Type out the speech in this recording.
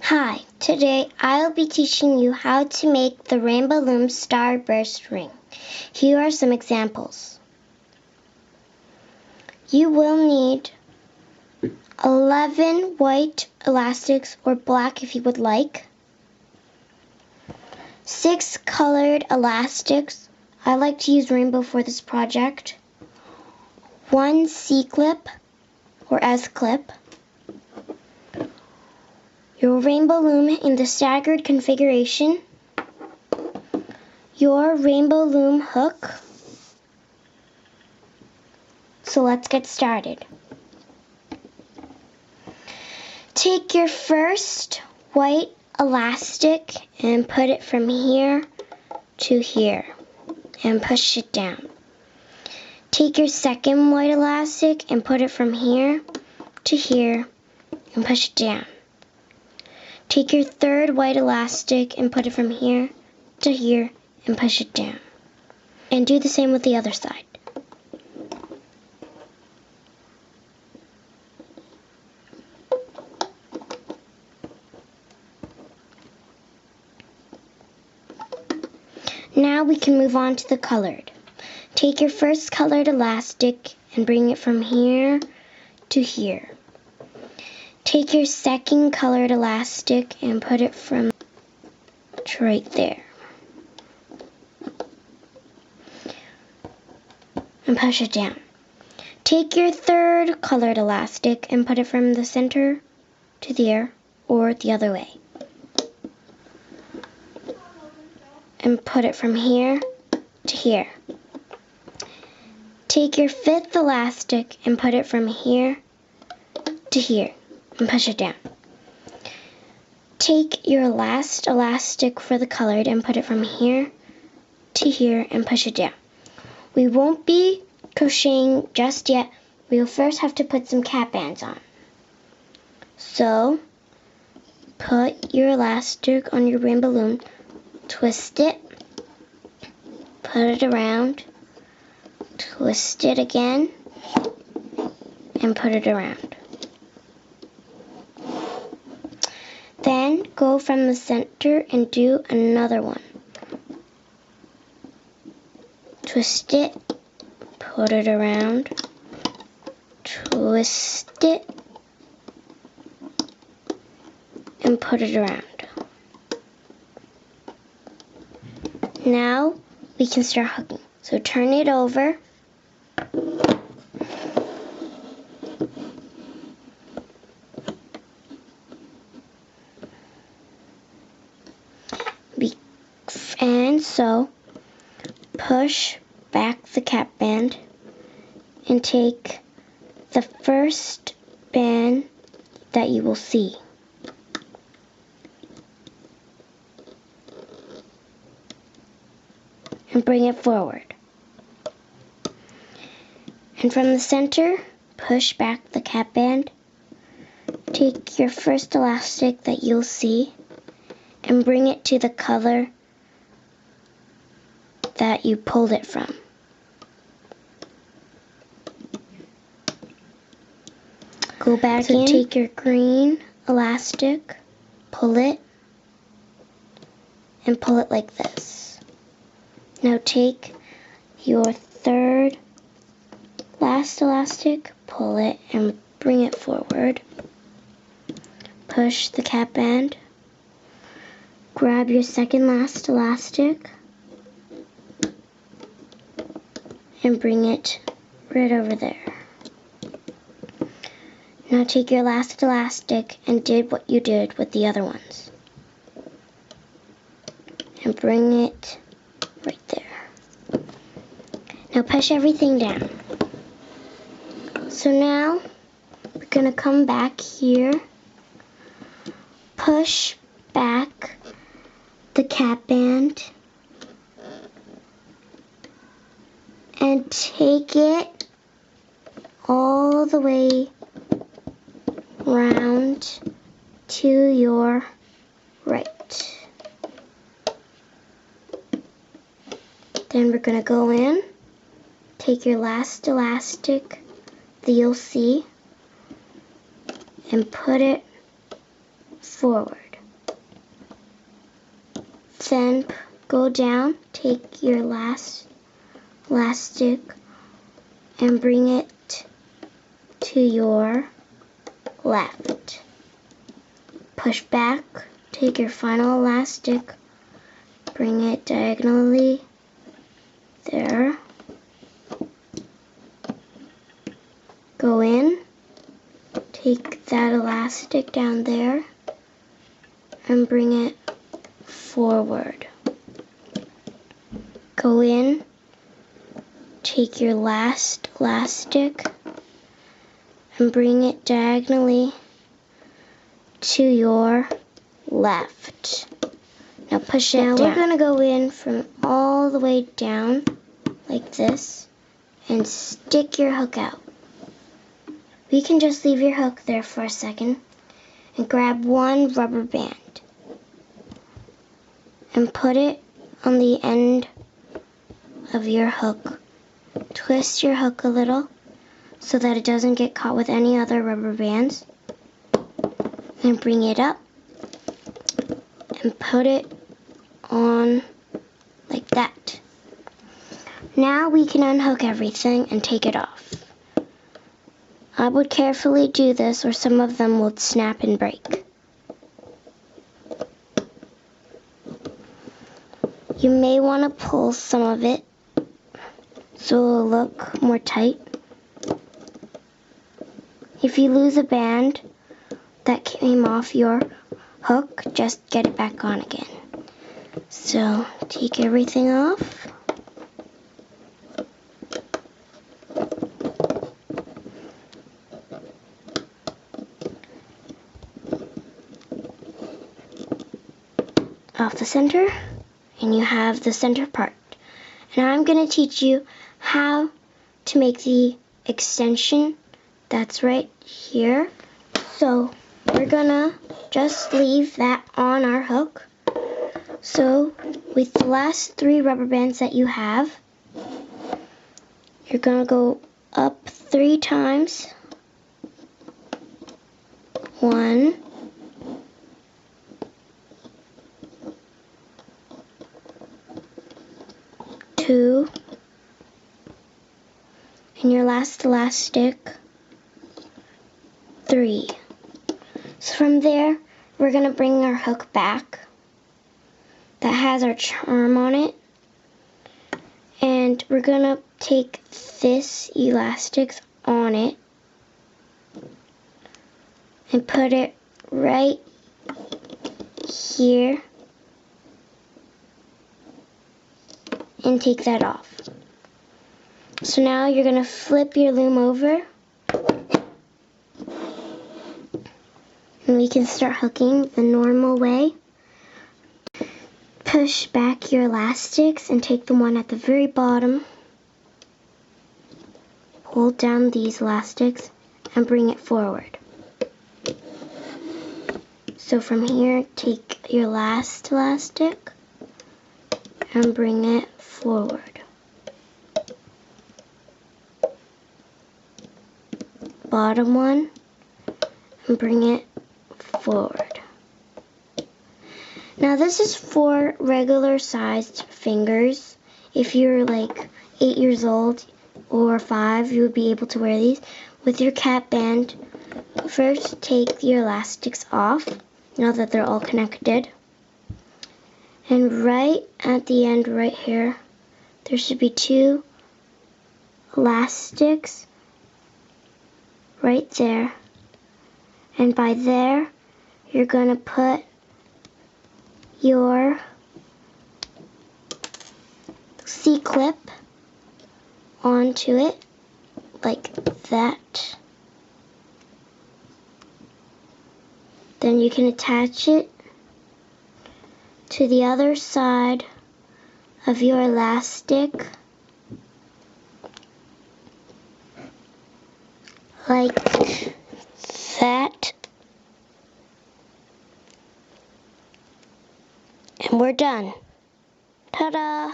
Hi, today I'll be teaching you how to make the Rainbow Loom Starburst ring. Here are some examples. You will need 11 white elastics, or black if you would like, 6 colored elastics. I like to use rainbow for this project, 1 C-clip or S-clip, your rainbow loom in the staggered configuration, your rainbow loom hook. So let's get started. Take your first white elastic and put it from here to here and push it down. Take your second white elastic and put it from here to here and push it down. Take your third white elastic and put it from here to here and push it down. And do the same with the other side. Now we can move on to the colored. Take your first colored elastic and bring it from here to here. Take your second colored elastic and put it from right there. And push it down. Take your third colored elastic and put it from the center to there, or the other way. And put it from here to here. Take your fifth elastic and put it from here to here and push it down. Take your last elastic for the colored and put it from here to here and push it down. We won't be crocheting just yet. We'll first have to put some cap bands on. So, put your elastic on your rainbow loom, twist it, put it around, twist it again, and put it around. Then go from the center and do another one. Twist it, put it around, twist it, and put it around. Now we can start hooking. So turn it over. And so push back the cap band and take the first band that you will see. And bring it forward. And from the center, push back the cap band. Take your first elastic that you'll see and bring it to the color that you pulled it from. Go back in, take your green elastic, pull it, and pull it like this. Now take your third last elastic, pull it, and bring it forward. Push the cap band. Grab your second last elastic and bring it right over there. Now take your last elastic and did what you did with the other ones. And bring it right there. Now push everything down. So now we're going to come back here, push back the cap band, and take it all the way round to your right. Then we're going to go in, take your last elastic that you'll see, and put it forward. Then go down, take your last elastic and bring it to your left. Push back, take your final elastic, bring it diagonally there. Go in, take that elastic down there and bring it forward. Go in, take your last elastic and bring it diagonally to your left. Now push it down. We're going to go in from all the way down like this and stick your hook out. We can just leave your hook there for a second and grab one rubber band and put it on the end of your hook. Twist your hook a little so that it doesn't get caught with any other rubber bands. And bring it up and put it on like that. Now we can unhook everything and take it off. I would carefully do this or some of them will snap and break. You may want to pull some of it so it will look more tight. If you lose a band that came off your hook, just get it back on again. So take everything off. Off the center, and you have the center part. And I'm going to teach you how to make the extension that's right here. So we're gonna just leave that on our hook. So with the last 3 rubber bands that you have, you're gonna go up 3 times. 1, 2, and your last elastic, 3. So from there, we're going to bring our hook back that has our charm on it. And we're going to take this elastic on it and put it right here and take that off. So now you're going to flip your loom over and we can start hooking the normal way. Push back your elastics and take the one at the very bottom. Pull down these elastics and bring it forward. So from here, take your last elastic and bring it forward. Bottom one and bring it forward. Now this is for regular sized fingers. If you're like 8 years old or 5, you would be able to wear these. With your cap band, first take your elastics off, now that they're all connected. And right at the end right here, there should be 2 elastics right there. And by there, you're going to put your C-clip onto it, like that. Then you can attach it to the other side of your elastic, like that. And we're done. Ta-da!